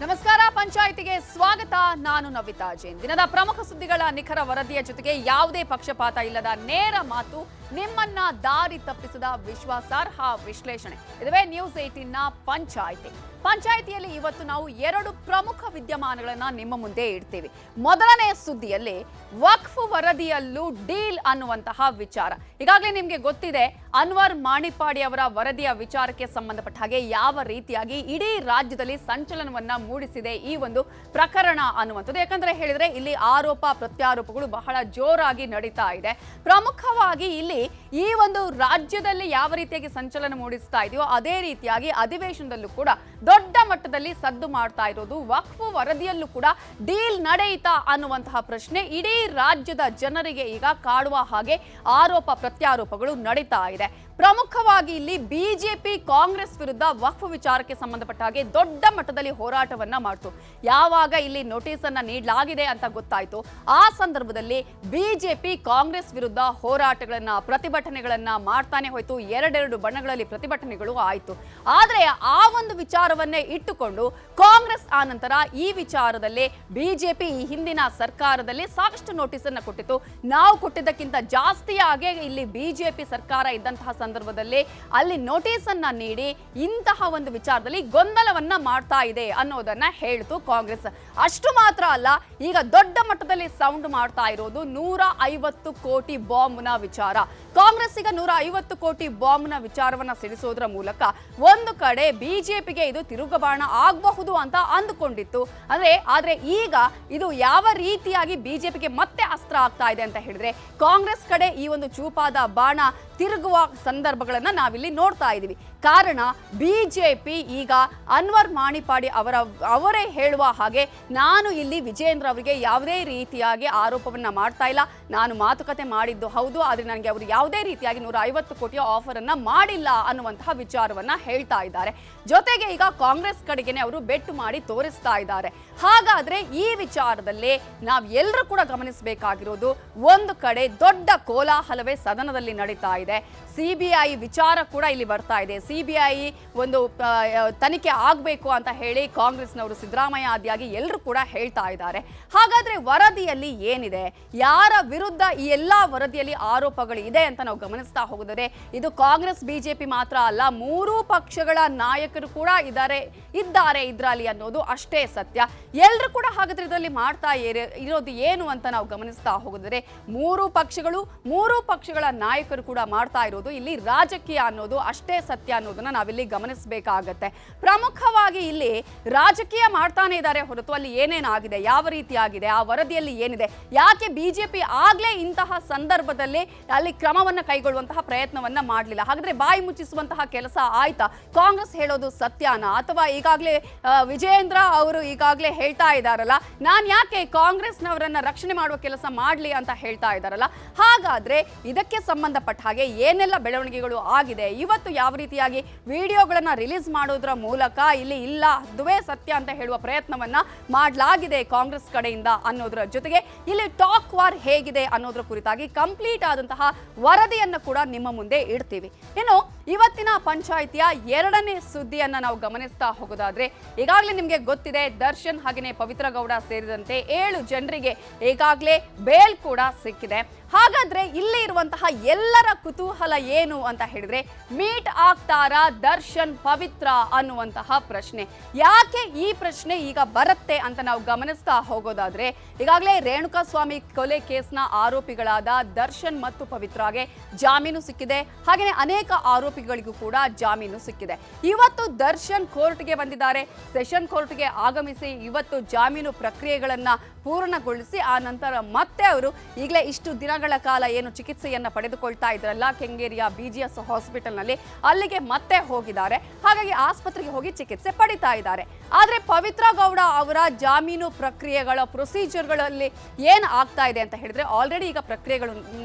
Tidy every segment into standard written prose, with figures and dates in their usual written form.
ನಮಸ್ಕಾರ. ಪಂಚಾಯಿತಿಗೆ ಸ್ವಾಗತ. ನಾನು ನವಿತಾ ಜೈನ್. ದಿನದ ಪ್ರಮುಖ ಸುದ್ದಿಗಳ ನಿಖರ ವರದಿಯ ಜೊತೆಗೆ ಯಾವುದೇ ಪಕ್ಷಪಾತ ಇಲ್ಲದ ನೇರ ಮಾತು, ನಿಮ್ಮನ್ನ ದಾರಿ ತಪ್ಪಿಸದ ವಿಶ್ವಾಸಾರ್ಹ ವಿಶ್ಲೇಷಣೆ. ಇದುವೇ ನ್ಯೂಸ್ 18ನ ಪಂಚಾಯಿತಿಯಲ್ಲಿ ಇವತ್ತು ನಾವು ಎರಡು ಪ್ರಮುಖ ವಿದ್ಯಮಾನಗಳನ್ನ ನಿಮ್ಮ ಮುಂದೆ ಇಡ್ತೀವಿ. ಮೊದಲನೇ ಸುದ್ದಿಯಲ್ಲಿ ವಕ್ಫ್ ವರದಿಯಲ್ಲೂ ಡೀಲ್ ಅನ್ನುವಂತಹ ವಿಚಾರ. ಈಗಾಗಲೇ ನಿಮಗೆ ಗೊತ್ತಿದೆ, ಅನ್ವರ್ ಮಾಣಿಪ್ಪಾಡಿ ಅವರ ವರದಿಯ ವಿಚಾರಕ್ಕೆ ಸಂಬಂಧಪಟ್ಟ ಹಾಗೆ ಯಾವ ರೀತಿಯಾಗಿ ಇಡೀ ರಾಜ್ಯದಲ್ಲಿ ಸಂಚಲನವನ್ನ ಮೂಡಿಸಿದೆ ಈ ಒಂದು ಪ್ರಕರಣ ಅನ್ನುವಂಥದ್ದು. ಯಾಕಂದ್ರೆ ಹೇಳಿದ್ರೆ ಇಲ್ಲಿ ಆರೋಪ ಪ್ರತ್ಯಾರೋಪಗಳು ಬಹಳ ಜೋರಾಗಿ ನಡೀತಾ ಇದೆ. ಪ್ರಮುಖವಾಗಿ ಇಲ್ಲಿ ಈ ಒಂದು ರಾಜ್ಯದಲ್ಲಿ ಯಾವ ರೀತಿಯಾಗಿ ಸಂಚಲನ ಮೂಡಿಸ್ತಾ ಇದೆಯೋ ಅದೇ ರೀತಿಯಾಗಿ ಅಧಿವೇಶನದಲ್ಲೂ ಕೂಡ ದೊಡ್ಡ ಮಟ್ಟದಲ್ಲಿ ಸದ್ದು ಮಾಡ್ತಾ ಇರೋದು ವಕ್ಫ್ ವರದಿಯಲ್ಲೂ ಕೂಡ ಡೀಲ್ ನಡೆಯಿತಾ ಅನ್ನುವಂತಹ ಪ್ರಶ್ನೆ ಇಡೀ ರಾಜ್ಯದ ಜನರಿಗೆ ಈಗ ಕಾಡುವ ಹಾಗೆ ಆರೋಪ ಪ್ರತ್ಯಾರೋಪಗಳು ನಡೀತಾ ಇದೆ. ಪ್ರಮುಖವಾಗಿ ಇಲ್ಲಿ ಬಿಜೆಪಿ ಕಾಂಗ್ರೆಸ್ ವಿರುದ್ಧ ವಕ್ಫ್ ವಿಚಾರಕ್ಕೆ ಸಂಬಂಧಪಟ್ಟ ಹಾಗೆ ದೊಡ್ಡ ಮಟ್ಟದಲ್ಲಿ ಹೋರಾಟವನ್ನ ಮಾಡ್ತು. ಯಾವಾಗ ಇಲ್ಲಿ ನೋಟಿಸ್ ಅನ್ನ ನೀಡಲಾಗಿದೆ ಅಂತ ಗೊತ್ತಾಯ್ತು, ಆ ಸಂದರ್ಭದಲ್ಲಿ ಬಿಜೆಪಿ ಕಾಂಗ್ರೆಸ್ ವಿರುದ್ಧ ಹೋರಾಟಗಳನ್ನ ಪ್ರತಿಭಟನೆಗಳನ್ನ ಮಾಡ್ತಾನೆ ಹೋಯ್ತು. ಎರಡೆರಡು ಬಣ್ಣಗಳಲ್ಲಿ ಪ್ರತಿಭಟನೆಗಳು ಆಯ್ತು. ಆದ್ರೆ ಆ ಒಂದು ವಿಚಾರವನ್ನೇ ಇಟ್ಟುಕೊಂಡು ಕಾಂಗ್ರೆಸ್ ಆ ನಂತರ ಈ ವಿಚಾರದಲ್ಲಿ ಬಿಜೆಪಿ ಈ ಹಿಂದಿನ ಸರ್ಕಾರದಲ್ಲಿ ಸಾಕಷ್ಟು ನೋಟಿಸ್ ಅನ್ನ ಕೊಟ್ಟಿತ್ತು. ನಾವು ಕೊಟ್ಟಿದ್ದಕ್ಕಿಂತ ಜಾಸ್ತಿಯಾಗಿ ಇಲ್ಲಿ ಬಿಜೆಪಿ ಸರ್ಕಾರ ಇದ್ದಂತಹ ಸಂದರ್ಭದಲ್ಲಿ ಅಲ್ಲಿ ನೋಟಿಸ್ ಅನ್ನ ನೀಡಿ ಇಂತಹ ಒಂದು ವಿಚಾರದಲ್ಲಿ ಗೊಂದಲವನ್ನ ಮಾಡ್ತಾ ಇದೆ ಅನ್ನೋದನ್ನ ಹೇಳಿತು ಕಾಂಗ್ರೆಸ್. ಅಷ್ಟು ಮಾತ್ರ ಅಲ್ಲ, ಈಗ ದೊಡ್ಡ ಮಟ್ಟದಲ್ಲಿ ಸೌಂಡ್ ಮಾಡ್ತಾ ಇರೋದು 150 ಕೋಟಿ ಬಾಂಬ್ನ ವಿಚಾರ. ಕಾಂಗ್ರೆಸ್ ಈಗ 150 ಕೋಟಿ ಬಾಂಬ್ನ ವಿಚಾರವನ್ನ ಸಿಡಿಸೋದ್ರ ಮೂಲಕ ಒಂದು ಕಡೆ ಬಿಜೆಪಿಗೆ ಇದು ತಿರುಗಬಾಣ ಆಗಬಹುದು ಅಂತ ಅಂದುಕೊಂಡಿತ್ತು. ಆದ್ರೆ ಈಗ ಇದು ಯಾವ ರೀತಿಯಾಗಿ ಬಿಜೆಪಿಗೆ ಮತ್ತೆ ಅಸ್ತ್ರ ಆಗ್ತಾ ಇದೆ ಅಂತ ಹೇಳಿದ್ರೆ, ಕಾಂಗ್ರೆಸ್ ಕಡೆ ಈ ಒಂದು ಚೂಪಾದ ಬಾಣ ತಿರುಗುವ ಸಂದರ್ಭಗಳನ್ನ ನಾವಿಲ್ಲಿ ನೋಡ್ತಾ ಇದ್ದೀವಿ. ಕಾರಣ ಬಿಜೆಪಿ ಈಗ ಅನ್ವರ್ ಮಾಣಿಪ್ಪಾಡಿ ಅವರೇ ಹೇಳುವ ಹಾಗೆ, ನಾನು ಇಲ್ಲಿ ವಿಜೇಂದ್ರ ಅವರಿಗೆ ಯಾವುದೇ ರೀತಿಯಾಗಿ ಆರೋಪವನ್ನ ಮಾಡ್ತಾ ಇಲ್ಲ, ನಾನು ಮಾತುಕತೆ ಮಾಡಿದ್ದು ಹೌದು, ಆದ್ರೆ ನನಗೆ ಅವರು ಯಾವುದೇ ರೀತಿಯಾಗಿ 150 ಕೋಟಿಯ ಆಫರ್ ಅನ್ನ ಮಾಡಿಲ್ಲ ಅನ್ನುವಂತಹ ವಿಚಾರವನ್ನ ಹೇಳ್ತಾ ಇದ್ದಾರೆ. ಜೊತೆಗೆ ಈಗ ಕಾಂಗ್ರೆಸ್ ಕಡೆಗೇನೆ ಅವರು ಬೆಟ್ಟು ಮಾಡಿ ತೋರಿಸ್ತಾ ಇದ್ದಾರೆ. ಹಾಗಾದ್ರೆ ಈ ವಿಚಾರದಲ್ಲಿ ನಾವ್ ಎಲ್ಲರೂ ಕೂಡ ಗಮನಿಸಬೇಕಾಗಿರೋದು, ಒಂದು ಕಡೆ ದೊಡ್ಡ ಕೋಲಾಹಲವೇ ಸದನದಲ್ಲಿ ನಡೀತಾ ಇದೆ. ಸಿಬಿಐ ವಿಚಾರ ಕೂಡ ಇಲ್ಲಿ ಬರ್ತಾ ಇದೆ. ಸಿಬಿಐ ಒಂದು ತನಿಖೆ ಆಗಬೇಕು ಅಂತ ಹೇಳಿ ಕಾಂಗ್ರೆಸ್ನವರು, ಸಿದ್ದರಾಮಯ್ಯ ಆದಿಯಾಗಿ ಎಲ್ಲರೂ ಕೂಡ ಹೇಳ್ತಾ ಇದ್ದಾರೆ. ಹಾಗಾದ್ರೆ ವರದಿಯಲ್ಲಿ ಏನಿದೆ, ಯಾರ ವಿರುದ್ಧ ಈ ಎಲ್ಲಾ ವರದಿಯಲ್ಲಿ ಆರೋಪಗಳು ಇದೆ ಅಂತ ನಾವು ಗಮನಿಸ್ತಾ ಹೋಗಿದರೆ, ಇದು ಕಾಂಗ್ರೆಸ್ ಬಿಜೆಪಿ ಮಾತ್ರ ಅಲ್ಲ, ಮೂರೂ ಪಕ್ಷಗಳ ನಾಯಕರು ಕೂಡ ಇದ್ದಾರೆ ಇದರಲ್ಲಿ ಅನ್ನೋದು ಅಷ್ಟೇ ಸತ್ಯ. ಎಲ್ಲರೂ ಕೂಡ ಹಾಗಾದ್ರೆ ಇದರಲ್ಲಿ ಮಾಡ್ತಾ ಇರೋದು ಏನು ಅಂತ ನಾವು ಗಮನಿಸ್ತಾ ಹೋಗಿದರೆ, ಮೂರೂ ಪಕ್ಷಗಳ ನಾಯಕರು ಕೂಡ ಮಾಡ್ತಾ ಇರೋದು ಇಲ್ಲಿ ರಾಜಕೀಯ ಅನ್ನೋದು ಅಷ್ಟೇ ಸತ್ಯ ಅನ್ನೋದನ್ನ ನಾವಿಲ್ಲಿ ಗಮನಿಸಬೇಕಾಗತ್ತೆ. ಪ್ರಮುಖವಾಗಿ ಇಲ್ಲಿ ರಾಜಕೀಯ ಮಾಡ್ತಾನೆ ಇದ್ದಾರೆ ಹೊರತು ಅಲ್ಲಿ ಏನೇನಾಗಿದೆ, ಯಾವ ರೀತಿಯಾಗಿದೆ, ಆ ವರದಿಯಲ್ಲಿ ಏನಿದೆ, ಯಾಕೆ ಬಿಜೆಪಿ ಆಗ್ಲೇ ಇಂತಹ ಸಂದರ್ಭದಲ್ಲಿ ಅಲ್ಲಿ ಕ್ರಮವನ್ನ ಕೈಗೊಳ್ಳುವಂತಹ ಪ್ರಯತ್ನವನ್ನ ಮಾಡಲಿಲ್ಲ? ಹಾಗಾದ್ರೆ ಬಾಯಿ ಮುಚ್ಚಿಸುವಂತಹ ಕೆಲಸ ಆಯ್ತಾ? ಕಾಂಗ್ರೆಸ್ ಹೇಳೋದು ಸತ್ಯನಾ? ಅಥವಾ ಈಗಾಗಲೇ ವಿಜೇಂದ್ರ ಅವರು ಈಗಾಗಲೇ ಹೇಳ್ತಾ ಇದ್ದಾರಲ್ಲ, ನಾನು ಯಾಕೆ ಕಾಂಗ್ರೆಸ್ನವರನ್ನ ರಕ್ಷಣೆ ಮಾಡುವ ಕೆಲಸ ಮಾಡಲಿ ಅಂತ ಹೇಳ್ತಾ ಇದ್ದಾರಲ್ಲ. ಹಾಗಾದ್ರೆ ಇದಕ್ಕೆ ಸಂಬಂಧಪಟ್ಟ ಹಾಗೆ ಏನೆಲ್ಲ ಬೆಳವಣಿಗೆಗಳು ಆಗಿದೆ, ಇವತ್ತು ಯಾವ ರೀತಿಯಾಗಿ ವಿಡಿಯೋಗಳನ್ನ ರಿಲೀಸ್ ಮಾಡೋದ್ರ ಮೂಲಕ ಇಲ್ಲಿ ಇಲ್ಲ, ಅದುವೇ ಸತ್ಯ ಅಂತ ಹೇಳುವ ಪ್ರಯತ್ನವನ್ನ ಮಾಡಲಾಗಿದೆ ಕಾಂಗ್ರೆಸ್ ಕಡೆಯಿಂದ ಅನ್ನೋದ್ರ ಜೊತೆಗೆ ಇಲ್ಲಿ ಟಾಕ್ ವಾರ್ ಹೇಗಿದೆ ಅನ್ನೋದ್ರ ಕುರಿತಾಗಿ ಕಂಪ್ಲೀಟ್ ಆದಂತಹ ವರದಿಯನ್ನ ಕೂಡ ನಿಮ್ಮ ಮುಂದೆ ಇಡ್ತೀವಿ. ಇನ್ನು ಇವತ್ತಿನ ಪಂಚಾಯಿತಿಯ ಎರಡನೇ ಸುದ್ದಿಯನ್ನ ನಾವು ಗಮನಿಸ್ತಾ ಹೋಗೋದಾದ್ರೆ, ಈಗಾಗಲೇ ನಿಮಗೆ ಗೊತ್ತಿದೆ, ದರ್ಶನ್ ಹಾಗೆಯೇ ಪವಿತ್ರ ಗೌಡ ಸೇರಿದಂತೆ 7 ಜನರಿಗೆ ಈಗಾಗಲೇ ಬೇಲ್ ಕೂಡ ಸಿಕ್ಕಿದೆ. ಹಾಗಾದ್ರೆ ಇಲ್ಲಿ ಇರುವಂತಹ ಎಲ್ಲರ ಕುತೂಹಲ ಏನು ಅಂತ ಹೇಳಿದ್ರೆ, ಮೀಟ್ ಆಗ್ತಾರಾ ದರ್ಶನ್ ಪವಿತ್ರ ಅನ್ನುವಂತಹ ಪ್ರಶ್ನೆ. ಯಾಕೆ ಈ ಪ್ರಶ್ನೆ ಈಗ ಬರುತ್ತೆ ಅಂತ ನಾವು ಗಮನಿಸ್ತಾ ಹೋಗೋದಾದ್ರೆ, ಈಗಾಗಲೇ ರೇಣುಕಾಸ್ವಾಮಿ ಕೊಲೆ ಕೇಸ್ನ ಆರೋಪಿಗಳಾದ ದರ್ಶನ್ ಮತ್ತು ಪವಿತ್ರಾಗೆ ಜಾಮೀನು ಸಿಕ್ಕಿದೆ. ಹಾಗೆಯೇ ಅನೇಕ ಆರೋಪಿಗಳಿಗೂ ಕೂಡ ಜಾಮೀನು ಸಿಕ್ಕಿದೆ. ಇವತ್ತು ದರ್ಶನ್ ಕೋರ್ಟ್ಗೆ ಬಂದಿದ್ದಾರೆ. ಸೆಷನ್ ಕೋರ್ಟ್ಗೆ ಆಗಮಿಸಿ ಇವತ್ತು ಜಾಮೀನು ಪ್ರಕ್ರಿಯೆಗಳನ್ನ ಪೂರ್ಣಗೊಳಿಸಿ ಆ ನಂತರ ಮತ್ತೆ ಅವರು ಈಗಲೇ ಇಷ್ಟು ದಿನಗಳ ಕಾಲ ಏನು ಚಿಕಿತ್ಸೆಯನ್ನ ಪಡೆದುಕೊಳ್ತಾ ಇದ್ರಲ್ಲ ಕೆಂಗೇರಿಯ BGS ಹಾಸ್ಪಿಟಲ್ನಲ್ಲಿ, ಅಲ್ಲಿಗೆ ಮತ್ತೆ ಹೋಗಿದ್ದಾರೆ. ಹಾಗಾಗಿ ಆಸ್ಪತ್ರೆಗೆ ಹೋಗಿ ಚಿಕಿತ್ಸೆ ಪಡಿತಾ ಇದ್ದಾರೆ. ಆದ್ರೆ ಪವಿತ್ರ ಗೌಡ ಅವರ ಜಾಮೀನು ಪ್ರಕ್ರಿಯೆಗಳ ಪ್ರೊಸೀಜರ್ಗಳಲ್ಲಿ ಏನ್ ಆಗ್ತಾ ಇದೆ ಅಂತ ಹೇಳಿದ್ರೆ, ಆಲ್ರೆಡಿ ಈಗ ಪ್ರಕ್ರಿಯೆಗಳು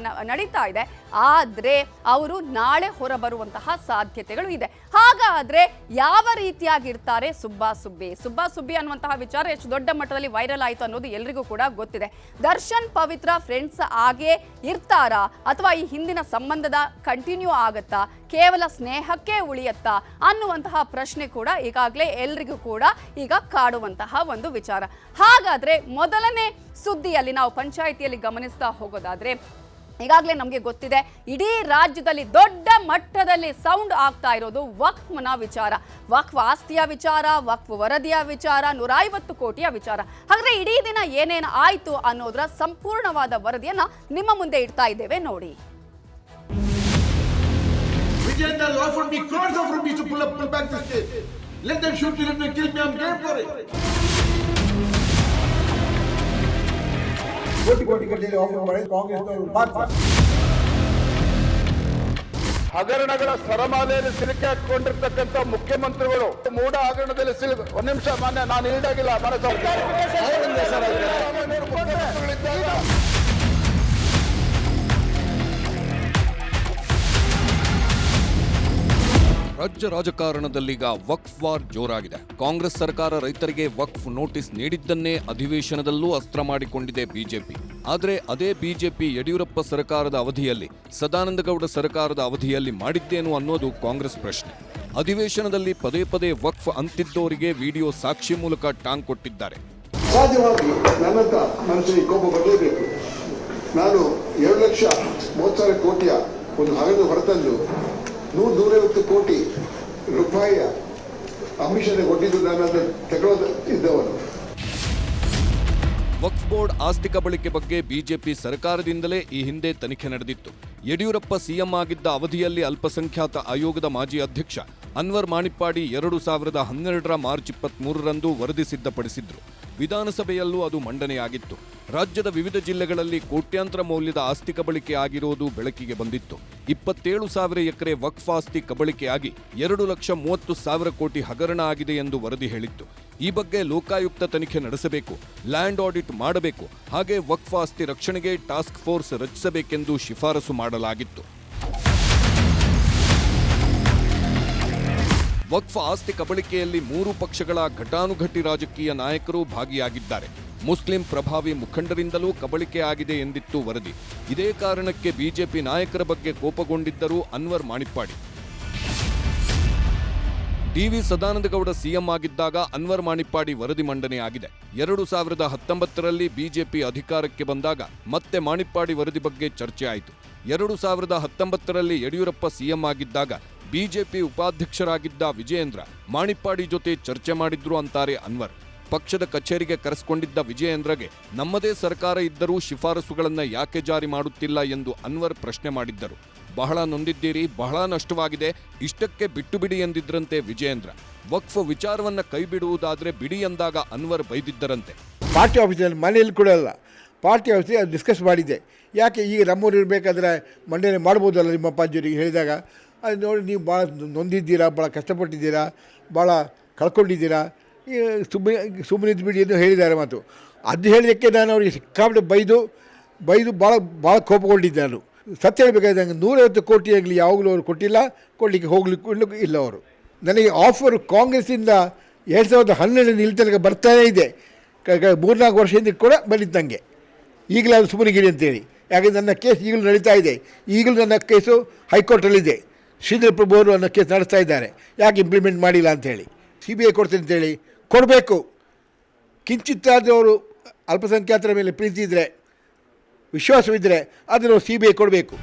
ನಡೀತಾ ಇದೆ. ಆದ್ರೆ ಅವರು ನಾಳೆ ಹೊರಬರುವಂತಹ ಸಾಧ್ಯತೆಗಳು ಇದೆ. ಹಾಗಾದ್ರೆ ಯಾವ ರೀತಿಯಾಗಿರ್ತಾರೆ ಸುಬ್ಬಾ ಸುಬ್ಬಿ ಅನ್ನುವಂತಹ ವಿಚಾರ ಎಷ್ಟು ದೊಡ್ಡ ಮಟ್ಟದಲ್ಲಿ ವೈರಲ್ ಆಯಿತು ಅನ್ನೋದು ಎಲ್ರಿಗೂ ಕೂಡ ಗೊತ್ತಿದೆ. ದರ್ಶನ್ ಪವಿತ್ರ ಫ್ರೆಂಡ್ಸ್ ಆಗೇ ಇರ್ತಾರಾ ಅಥವಾ ಈ ಹಿಂದಿನ ಸಂಬಂಧದ ಕಂಟಿನ್ಯೂ ಆಗತ್ತಾ, ಕೇವಲ ಸ್ನೇಹಕ್ಕೆ ಉಳಿಯತ್ತಾ ಅನ್ನುವಂತಹ ಪ್ರಶ್ನೆ ಕೂಡ ಈಗಾಗಲೇ ಎಲ್ರಿಗೂ ಕೂಡ ಈಗ ಕಾಡುವಂತಹ ಒಂದು ವಿಚಾರ. ಹಾಗಾದ್ರೆ ಮೊದಲನೇ ಸುದ್ದಿಯಲ್ಲಿ ನಾವು ಪಂಚಾಯಿತಿಯಲ್ಲಿ ಗಮನಿಸ್ತಾ ಹೋಗೋದಾದ್ರೆ, ಈಗಾಗಲೇ ನಮಗೆ ಗೊತ್ತಿದೆ ಇಡೀ ರಾಜ್ಯದಲ್ಲಿ ದೊಡ್ಡ ಮಟ್ಟದಲ್ಲಿ ಸೌಂಡ್ ಆಗ್ತಾ ಇರೋದು ವಕ್ಫ್ನ ವಿಚಾರ, ವಕ್ಫ್ ಆಸ್ತಿಯ ವಿಚಾರ, ವಕ್ಫ್ ವರದಿಯ ವಿಚಾರ, 150 ಕೋಟಿಯ ವಿಚಾರ. ಹಾಗಾದ್ರೆ ಇಡೀ ದಿನ ಏನೇನು ಆಯ್ತು ಅನ್ನೋದರ ಸಂಪೂರ್ಣವಾದ ವರದಿಯನ್ನ ನಿಮ್ಮ ಮುಂದೆ ಇಡ್ತಾ ಇದ್ದೇವೆ ನೋಡಿ. ಹಗರಣಗಳ ಸರಮಾಲೆಯಲ್ಲಿ ಸಿಲುಕಿ ಹಾಕೊಂಡಿರ್ತಕ್ಕಂಥ ಮುಖ್ಯಮಂತ್ರಿಗಳು ಮೂಢ ಹಗರಣದಲ್ಲಿ ಒಂದ್ ನಿಮಿಷ ಮಾನ್ಯ ನಾನು ಈಡಾಗಿಲ್ಲ ರಾಜ್ಯ ರಾಜಕಾರಣದಲ್ಲೀಗ ವಕ್ಫ್ ವಾರ್ ಜೋರಾಗಿದೆ. ಕಾಂಗ್ರೆಸ್ ಸರ್ಕಾರ ರೈತರಿಗೆ ವಕ್ಫ್ ನೋಟಿಸ್ ನೀಡಿದ್ದನ್ನೇ ಅಧಿವೇಶನದಲ್ಲೂ ಅಸ್ತ್ರ ಮಾಡಿಕೊಂಡಿದೆ ಬಿಜೆಪಿ. ಆದರೆ ಅದೇ ಬಿಜೆಪಿ ಯಡಿಯೂರಪ್ಪ ಸರ್ಕಾರದ ಅವಧಿಯಲ್ಲಿ, ಸದಾನಂದಗೌಡ ಸರ್ಕಾರದ ಅವಧಿಯಲ್ಲಿ ಮಾಡಿದ್ದೇನು ಅನ್ನೋದು ಕಾಂಗ್ರೆಸ್ ಪ್ರಶ್ನೆ. ಅಧಿವೇಶನದಲ್ಲಿ ಪದೇ ಪದೇ ವಕ್ಫ್ ಅಂತಿದ್ದವರಿಗೆ ವಿಡಿಯೋ ಸಾಕ್ಷಿ ಮೂಲಕ ಟಾಂಗ್ ಕೊಟ್ಟಿದ್ದಾರೆ. ಸಹಜವಾಗಿ ನನ್ನ ಹತ್ರ ಮನುಷ್ಯನಿಗೆ ಕೋಪ ಬರಲೇಬೇಕು. ನಾನು 2,30,000 ಕೋಟಿಯ ಒಂದು ಹಗಲು ಹೊರತಂದು 150 ಕೋಟಿ ರೂಪಾಯಿಯ ಅಮಿಷನ್ ಕೊಟ್ಟಿದ್ದು ನಾನು ಅದನ್ನು ತಗೊಳ್ಳೋದಿದ್ದವನು. ವಕ್ಫ್ ಬೋರ್ಡ್ ಆಸ್ತಿ ಕಬಳಿಕೆ ಬಗ್ಗೆ ಬಿಜೆಪಿ ಸರ್ಕಾರದಿಂದಲೇ ಈ ಹಿಂದೆ ತನಿಖೆ ನಡೆದಿತ್ತು. ಯಡಿಯೂರಪ್ಪ ಸಿಎಂ ಆಗಿದ್ದ ಅವಧಿಯಲ್ಲಿ ಅಲ್ಪಸಂಖ್ಯಾತ ಆಯೋಗದ ಮಾಜಿ ಅಧ್ಯಕ್ಷ ಅನ್ವರ್ ಮಾಣಿಪ್ಪಾಡಿ 2012 ಮಾರ್ಚ್ 23ರಂದು ವರದಿ ಸಿದ್ಧಪಡಿಸಿದ್ರು. ವಿಧಾನಸಭೆಯಲ್ಲೂ ಅದು ಮಂಡನೆಯಾಗಿತ್ತು. ರಾಜ್ಯದ ವಿವಿಧ ಜಿಲ್ಲೆಗಳಲ್ಲಿ ಕೋಟ್ಯಾಂತರ ಮೌಲ್ಯದ ಆಸ್ತಿ ಕಬಳಿಕೆ ಆಗಿರೋದು ಬೆಳಕಿಗೆ ಬಂದಿತ್ತು. 27,000 ಎಕರೆ ವಕ್ಫ್ ಆಸ್ತಿ ಕಬಳಿಕೆಯಾಗಿ 2,30,000 ಕೋಟಿ ಹಗರಣ ಆಗಿದೆ ಎಂದು ವರದಿ ಹೇಳಿತ್ತು. ಈ ಬಗ್ಗೆ ಲೋಕಾಯುಕ್ತ ತನಿಖೆ ನಡೆಸಬೇಕು, ಲ್ಯಾಂಡ್ ಆಡಿಟ್ ಮಾಡಬೇಕು, ಹಾಗೆ ವಕ್ಫ್ ಆಸ್ತಿ ರಕ್ಷಣೆಗೆ ಟಾಸ್ಕ್ ಫೋರ್ಸ್ ರಚಿಸಬೇಕೆಂದು ಶಿಫಾರಸು ಮಾಡಲಾಗಿತ್ತು. ವಕ್ಫ್ ಆಸ್ತಿ ಕಬಳಿಕೆಯಲ್ಲಿ 3 ಪಕ್ಷಗಳ ಘಟಾನುಘಟಿ ರಾಜಕೀಯ ನಾಯಕರು ಭಾಗಿಯಾಗಿದ್ದಾರೆ. ಮುಸ್ಲಿಂ ಪ್ರಭಾವಿ ಮುಖಂಡರಿಂದಲೂ ಕಬಳಿಕೆ ಆಗಿದೆ ಎಂದಿತ್ತು ವರದಿ. ಇದೇ ಕಾರಣಕ್ಕೆ ಬಿಜೆಪಿ ನಾಯಕರ ಬಗ್ಗೆ ಕೋಪಗೊಂಡಿದ್ದರು ಅನ್ವರ್ ಮಾಣಿಪ್ಪಾಡಿ. ಡಿ.ವಿ. ಸದಾನಂದಗೌಡ ಸಿಎಂ ಆಗಿದ್ದಾಗ ಅನ್ವರ್ ಮಾಣಿಪ್ಪಾಡಿ ವರದಿ ಮಂಡನೆಯಾಗಿದೆ. 2019ರಲ್ಲಿ ಬಿಜೆಪಿ ಅಧಿಕಾರಕ್ಕೆ ಬಂದಾಗ ಮತ್ತೆ ಮಾಣಿಪ್ಪಾಡಿ ವರದಿ ಬಗ್ಗೆ ಚರ್ಚೆ ಆಯಿತು. 2019ರಲ್ಲಿ ಯಡಿಯೂರಪ್ಪ ಸಿಎಂ ಆಗಿದ್ದಾಗ ಬಿಜೆಪಿ ಉಪಾಧ್ಯಕ್ಷರಾಗಿದ್ದ ವಿಜಯೇಂದ್ರ ಮಾಣಿಪ್ಪಾಡಿ ಜೊತೆ ಚರ್ಚೆ ಮಾಡಿದ್ರು ಅಂತಾರೆ ಅನ್ವರ್. ಪಕ್ಷದ ಕಚೇರಿಗೆ ಕರೆಸಿಕೊಂಡಿದ್ದ ವಿಜಯೇಂದ್ರಗೆ ನಮ್ಮದೇ ಸರ್ಕಾರ ಇದ್ದರೂ ಶಿಫಾರಸುಗಳನ್ನು ಯಾಕೆ ಜಾರಿ ಮಾಡುತ್ತಿಲ್ಲ ಎಂದು ಅನ್ವರ್ ಪ್ರಶ್ನೆ ಮಾಡಿದ್ದರು. ಬಹಳ ನೊಂದಿದ್ದೀರಿ, ಬಹಳ ನಷ್ಟವಾಗಿದೆ, ಇಷ್ಟಕ್ಕೆ ಬಿಟ್ಟು ಬಿಡಿ ಎಂದಿದ್ರಂತೆ ವಿಜಯೇಂದ್ರ. ವಕ್ಫ್ ವಿಚಾರವನ್ನ ಕೈ ಬಿಡುವುದಾದ್ರೆ ಬಿಡಿ ಎಂದಾಗ ಅನ್ವರ್ ಬೈದಿದ್ದರಂತೆ. ಪಾರ್ಟಿ ಆಫೀಸಲ್ಲಿ ಮನೆಯಲ್ಲಿ ಕೂಡ ಅಲ್ಲ, ಪಾರ್ಟಿ ಆಫೀಸಿಗೆ ಅದು ಡಿಸ್ಕಸ್ ಮಾಡಿದ್ದೆ. ಯಾಕೆ ಈಗ ನಮ್ಮೂರು ಇರಬೇಕಾದ್ರೆ ಮಂಡನೆ ಮಾಡ್ಬೋದಲ್ಲ ನಿಮ್ಮ ಅಪ್ಪಾಜಿಯವರಿಗೆ ಹೇಳಿದಾಗ, ಅದು ನೋಡಿ ನೀವು ಭಾಳ ನೊಂದಿದ್ದೀರಾ, ಭಾಳ ಕಷ್ಟಪಟ್ಟಿದ್ದೀರಾ, ಭಾಳ ಕಳ್ಕೊಂಡಿದ್ದೀರಾ, ಸುಮ್ಮನೆ ಇದ್ಬಿಡಿ ಎಂದು ಹೇಳಿದ್ದಾರೆ ಮಾತು. ಅದು ಹೇಳಿದ್ದಕ್ಕೆ ನಾನು ಅವರಿಗೆ ಸಿಕ್ಕಾಪಟ್ಟೆ ಬೈದು ಭಾಳ ಕೋಪಗೊಂಡಿದ್ದೆ. ನಾನು ಸತ್ಯ ಹೇಳಬೇಕಾದ್ರೆ ನಂಗೆ 150 ಕೋಟಿ ಆಗಲಿ ಯಾವಾಗಲೂ ಅವರು ಕೊಟ್ಟಿಲ್ಲ, ಕೊಡಲಿಕ್ಕೆ ಹೋಗ್ಲಿಕ್ಕೆ ಇಲ್ಲ. ಅವರು ನನಗೆ ಆಫರ್ ಕಾಂಗ್ರೆಸ್ಸಿಂದ 2012 ಇಲ್ಲಿ ತನಕ ಬರ್ತಾನೇ ಇದೆ. 3-4 ವರ್ಷದಿಂದ ಕೂಡ ಬಂದಿತ್ತು ನನಗೆ. ಈಗಲೇ ಅದು ಸುಮ್ಮನಿಗಿರಿ ಅಂತೇಳಿ, ಯಾಕೆಂದರೆ ನನ್ನ ಕೇಸ್ ಈಗಲೂ ನಡೀತಾ ಇದೆ. ಈಗಲೂ ನನ್ನ ಕೇಸು ಹೈಕೋರ್ಟಲ್ಲಿದೆ. ಶ್ರೀಧರ್ ಪ್ರಭು ಅವರು ನನ್ನ ಕೇಸ್ ನಡೆಸ್ತಾ ಇದ್ದಾರೆ, ಯಾಕೆ ಇಂಪ್ಲಿಮೆಂಟ್ ಮಾಡಿಲ್ಲ ಅಂಥೇಳಿ. CBI ಕೊಡ್ತೀನಿ ಅಂತೇಳಿ ಕೊಡಬೇಕು. ಕಿಂಚಿತ್ತಾದರೂ ಅವರು ಅಲ್ಪಸಂಖ್ಯಾತರ ಮೇಲೆ ಪ್ರೀತಿ ಇದ್ದರೆ, ವಿಶ್ವಾಸವಿದ್ದರೆ ಅದನ್ನು CBI ಕೊಡಬೇಕು.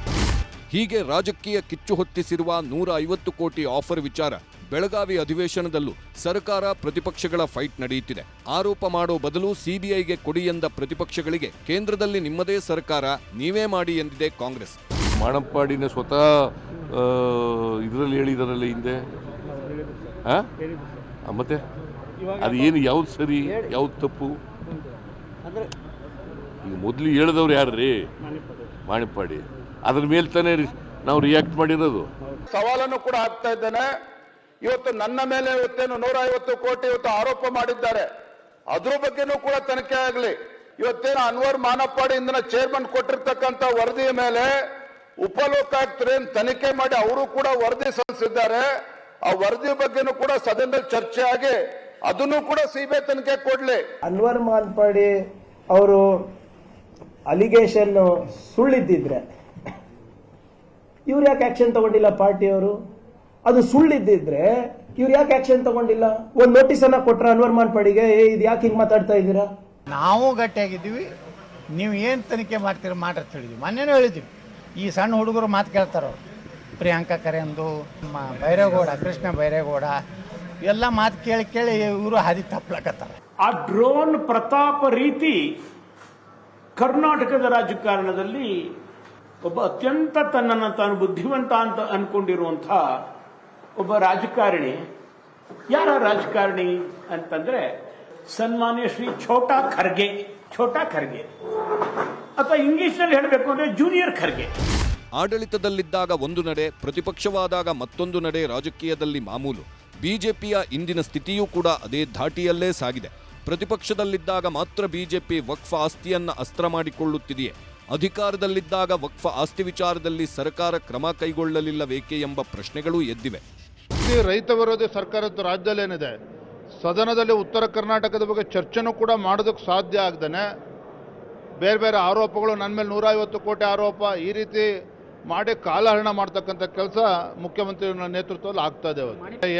ಹೀಗೆ ರಾಜಕೀಯ ಕಿಚ್ಚು ಹೊತ್ತಿಸಿರುವ 150 ಕೋಟಿ ಆಫರ್ ವಿಚಾರ ಬೆಳಗಾವಿ ಅಧಿವೇಶನದಲ್ಲೂ ಸರ್ಕಾರ ಪ್ರತಿಪಕ್ಷಗಳ ಫೈಟ್ ನಡೆಯುತ್ತಿದೆ. ಆರೋಪ ಮಾಡೋ ಬದಲು CBIಗೆ ಕೊಡಿ ಎಂದ ಪ್ರತಿಪಕ್ಷಗಳಿಗೆ ಕೇಂದ್ರದಲ್ಲಿ ನಿಮ್ಮದೇ ಸರ್ಕಾರ, ನೀವೇ ಮಾಡಿ ಎಂದಿದೆ ಕಾಂಗ್ರೆಸ್. ಮಾಣಿಪ್ಪಾಡಿನ ಸ್ವತಃ ಇದರಲ್ಲಿ ಹೇಳಿದಾರಲ್ಲ ಹಿಂದೆ, ಮತ್ತೆ ಅದು ಏನು ಯಾವ್ದು ಸರಿ ಯಾವ್ದು ತಪ್ಪು? ಈಗ ಮೊದಲು ಹೇಳಿದವ್ರು ಯಾರ್ರೀ? ಮಾಣಿಪ್ಪಾಡಿ. ಅದ್ರ ಮೇಲೆ ತಾನೇ ನಾವು ರಿಯಾಕ್ಟ್ ಮಾಡಿರೋದು. ಸವಾಲನ್ನು ಕೂಡ ಹಾಕ್ತಾ ಇದ್ದೇನೆ. ಇವತ್ತು ನನ್ನ ಮೇಲೆ ಇವತ್ತೇನು 150 ಕೋಟಿ ಇವತ್ತು ಆರೋಪ ಮಾಡಿದ್ದಾರೆ, ಅದ್ರ ಬಗ್ಗೆನೂ ಕೂಡ ತನಿಖೆ ಆಗಲಿ. ಇವತ್ತೇನು ಅನ್ವರ್ ಮಾನಪ್ಪಾಡಿ ಇಂದಿನ ಚೇರ್ಮನ್ ಕೊಟ್ಟಿರ್ತಕ್ಕಂಥ ವರದಿಯ ಮೇಲೆ ಉಪಲೋಕಾಯುಕ್ತರೇನು ತನಿಖೆ ಮಾಡಿ ಅವರು ಕೂಡ ವರದಿ ಸಲ್ಲಿಸಿದ್ದಾರೆ. ಆ ವರದಿ ಬಗ್ಗೆನೂ ಕೂಡ ಸದನದಲ್ಲಿ ಚರ್ಚೆ ಆಗಿ ಅದನ್ನು ಕೂಡ CBI ತನಿಖೆ ಕೊಡ್ಲಿ. ಅನ್ವರ್ ಮಾನಪ್ಪಾಡಿ ಅವರು ಅಲಿಗೇಷನ್ ಸುಳ್ಳಿದ್ದಿದ್ರೆ ಇವ್ರು ಯಾಕೆ ಆಕ್ಷನ್ ತಗೊಂಡಿಲ್ಲ ಪಾರ್ಟಿಯವರು? ಅದು ಸುಳ್ಳಿದ್ದಿದ್ರೆ ಇವ್ರು ಯಾಕೆ ಆಕ್ಷನ್ ತಗೊಂಡಿಲ್ಲ? ಒಂದು ನೋಟಿಸ್ ಅನ್ನ ಕೊಟ್ರ ಅನ್ವರ್ ಮಾನ್ಪಾಡಿಗೆ, ಇದು ಯಾಕೆ ಹಿಂಗ್ ಮಾತಾಡ್ತಾ ಇದ್ದೀರಾ? ನಾವು ಗಟ್ಟಿಯಾಗಿದ್ದೀವಿ, ನೀವು ಏನು ತನಿಖೆ ಮಾಡ್ತೀರ ಮಾಡ್ರಿ ಅಂತ ಹೇಳಿದ್ವಿ. ಮೊನ್ನೆನೂ ಹೇಳಿದ್ವಿ, ಈ ಸಣ್ಣ ಹುಡುಗರು ಮಾತು ಕೇಳ್ತಾರ, ಪ್ರಿಯಾಂಕಾ ಖರೇಂದು, ಬೈರೇಗೌಡ, ಕೃಷ್ಣ ಬೈರೇಗೌಡ ಎಲ್ಲ ಮಾತು ಕೇಳಿ ಕೇಳಿ ಇವರು ಹಾದಿ ತಪ್ಪಲಕತ್ತಾರ. ಆ ಡ್ರೋನ್ ಪ್ರತಾಪ ರೀತಿ ಕರ್ನಾಟಕದ ರಾಜಕಾರಣದಲ್ಲಿ ಒಬ್ಬ ಅತ್ಯಂತ ತನ್ನನ್ನು ತಾನು ಬುದ್ಧಿವಂತ ಅಂತ ಅನ್ಕೊಂಡಿರುವಂಥ ಒಬ್ಬ ರಾಜಕಾರಣಿ. ಯಾರ ರಾಜಕಾರಣಿ ಅಂತಂದ್ರೆ ಸನ್ಮಾನ್ಯ ಶ್ರೀ ಛೋಟಾ ಖರ್ಗೆ ಅಥವಾ ಇಂಗ್ಲಿಷ್ನಲ್ಲಿ ಹೇಳಬೇಕು ಅಂದ್ರೆ ಜೂನಿಯರ್ ಖರ್ಗೆ. ಆಡಳಿತದಲ್ಲಿದ್ದಾಗ ಒಂದು ನಡೆ, ಪ್ರತಿಪಕ್ಷವಾದಾಗ ಮತ್ತೊಂದು ನಡೆ ರಾಜಕೀಯದಲ್ಲಿ ಮಾಮೂಲು. ಬಿಜೆಪಿಯ ಇಂದಿನ ಸ್ಥಿತಿಯೂ ಕೂಡ ಅದೇ ಧಾಟಿಯಲ್ಲೇ ಸಾಗಿದೆ. ಪ್ರತಿಪಕ್ಷದಲ್ಲಿದ್ದಾಗ ಮಾತ್ರ ಬಿಜೆಪಿ ವಕ್ಫ್ ಆಸ್ತಿಯನ್ನ ಅಸ್ತ್ರ ಮಾಡಿಕೊಳ್ಳುತ್ತಿದೆಯೇ? ಅಧಿಕಾರದಲ್ಲಿದ್ದಾಗ ವಕ್ಫ್ ಆಸ್ತಿ ವಿಚಾರದಲ್ಲಿ ಸರ್ಕಾರ ಕ್ರಮ ಕೈಗೊಳ್ಳಲಿಲ್ಲವೇಕೆ ಎಂಬ ಪ್ರಶ್ನೆಗಳೂ ಎದ್ದಿವೆ. ರೈತ ವಿರೋಧಿ ಸರ್ಕಾರದ ರಾಜ್ಯದಲ್ಲೇನಿದೆ, ಸದನದಲ್ಲಿ ಉತ್ತರ ಕರ್ನಾಟಕದ ಬಗ್ಗೆ ಚರ್ಚೆನೂ ಕೂಡ ಮಾಡೋದಕ್ಕೆ ಸಾಧ್ಯ ಆಗದೇನೆ ಬೇರೆ ಬೇರೆ ಆರೋಪಗಳು, ನನ್ನ ಮೇಲೆ 150 ಕೋಟಿ ಆರೋಪ, ಈ ರೀತಿ ಮಾಡಿ ಕಾಲಹರಣ ಮಾಡ್ತಕ್ಕಂಥ ಕೆಲಸ ಮುಖ್ಯಮಂತ್ರಿ ನೇತೃತ್ವದಲ್ಲಿ ಆಗ್ತಾ ಇದೆ.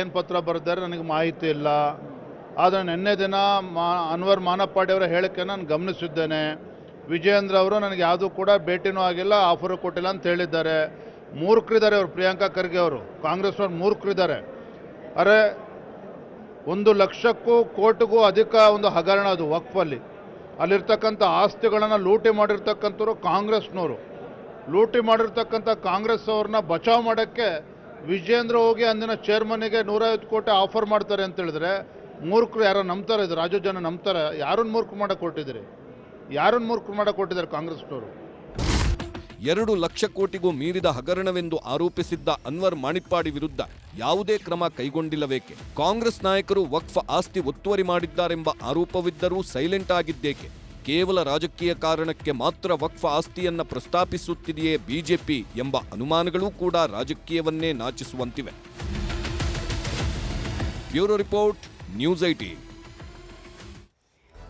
ಏನು ಪತ್ರ ಬರೆದಾರೆ ನನಗೆ ಮಾಹಿತಿ ಇಲ್ಲ. ಆದರೆ ನಿನ್ನೆ ದಿನ ಅನ್ವರ್ ಮಾನಪ್ಪಾಡಿ ಅವರ ಹೇಳಿಕೆ ನಾನು ಗಮನಿಸಿದ್ದೇನೆ. ವಿಜಯೇಂದ್ರ ಅವರು ನನಗೆ ಯಾವುದೂ ಕೂಡ ಭೇಟಿನೂ ಆಗಿಲ್ಲ, ಆಫರು ಕೊಟ್ಟಿಲ್ಲ ಅಂತ ಹೇಳಿದ್ದಾರೆ. ಮೂರ್ಖರಿದ್ದಾರೆ ಅವರು, ಪ್ರಿಯಾಂಕಾ ಖರ್ಗೆ ಅವರು, ಕಾಂಗ್ರೆಸ್ನವ್ರು ಮೂರ್ಖರಿದ್ದಾರೆ. ಅರೆ 1 ಲಕ್ಷಕ್ಕೂ ಕೋಟಿಗೂ ಅಧಿಕ ಒಂದು ಹಗರಣ ಅದು ವಕ್ಫಲ್ಲಿ. ಅಲ್ಲಿರ್ತಕ್ಕಂಥ ಆಸ್ತಿಗಳನ್ನು ಲೂಟಿ ಮಾಡಿರ್ತಕ್ಕಂಥವ್ರು ಕಾಂಗ್ರೆಸ್ನವರು. ಲೂಟಿ ಮಾಡಿರ್ತಕ್ಕಂಥ ಕಾಂಗ್ರೆಸ್ ಅವ್ರನ್ನ ಬಚಾವ್ ಮಾಡೋಕ್ಕೆ ವಿಜಯೇಂದ್ರ ಹೋಗಿ ಅಂದಿನ ಚೇರ್ಮನ್ನಿಗೆ 150 ಕೋಟಿ ಆಫರ್ ಮಾಡ್ತಾರೆ ಅಂತ ಹೇಳಿದ್ರೆ ಮೂರ್ಖರು ಯಾರೋ ನಂಬ್ತಾರೆ? ಇದು ರಾಜು ಜನ ನಂಬ್ತಾರೆ? ಯಾರನ್ನು ಮೂರ್ಖರು ಮಾಡಕ್ಕೆ ಕೊಟ್ಟಿದ್ದೀರಿ? ಯಾರನ್ನು ಮೂರ್ಖರು ಮಾಡಕ್ಕೆ ಕೊಟ್ಟಿದ್ದಾರೆ ಕಾಂಗ್ರೆಸ್ನವರು? 2 ಲಕ್ಷ ಕೋಟಿಗೂ ಮೀರಿದ ಹಗರಣವೆಂದು ಆರೋಪಿಸಿದ್ದ ಅನ್ವರ್ ಮಾಣಿಪ್ಪಾಡಿ ವಿರುದ್ಧ ಯಾವುದೇ ಕ್ರಮ ಕೈಗೊಂಡಿಲ್ಲವೇಕೆ? ಕಾಂಗ್ರೆಸ್ ನಾಯಕರು ವಕ್ಫ್ ಆಸ್ತಿ ಒತ್ತುವರಿ ಮಾಡಿದ್ದಾರೆಂಬ ಆರೋಪವಿದ್ದರೂ ಸೈಲೆಂಟ್ ಆಗಿದ್ದೇಕೆ? ಕೇವಲ ರಾಜಕೀಯ ಕಾರಣಕ್ಕೆ ಮಾತ್ರ ವಕ್ಫ್ ಆಸ್ತಿಯನ್ನ ಪ್ರಸ್ತಾಪಿಸುತ್ತಿದೆಯೇ ಬಿಜೆಪಿ ಎಂಬ ಅನುಮಾನಗಳೂ ಕೂಡ ರಾಜಕೀಯವನ್ನೇ ನಾಚಿಸುವಂತಿವೆ. Bureau report, news 18.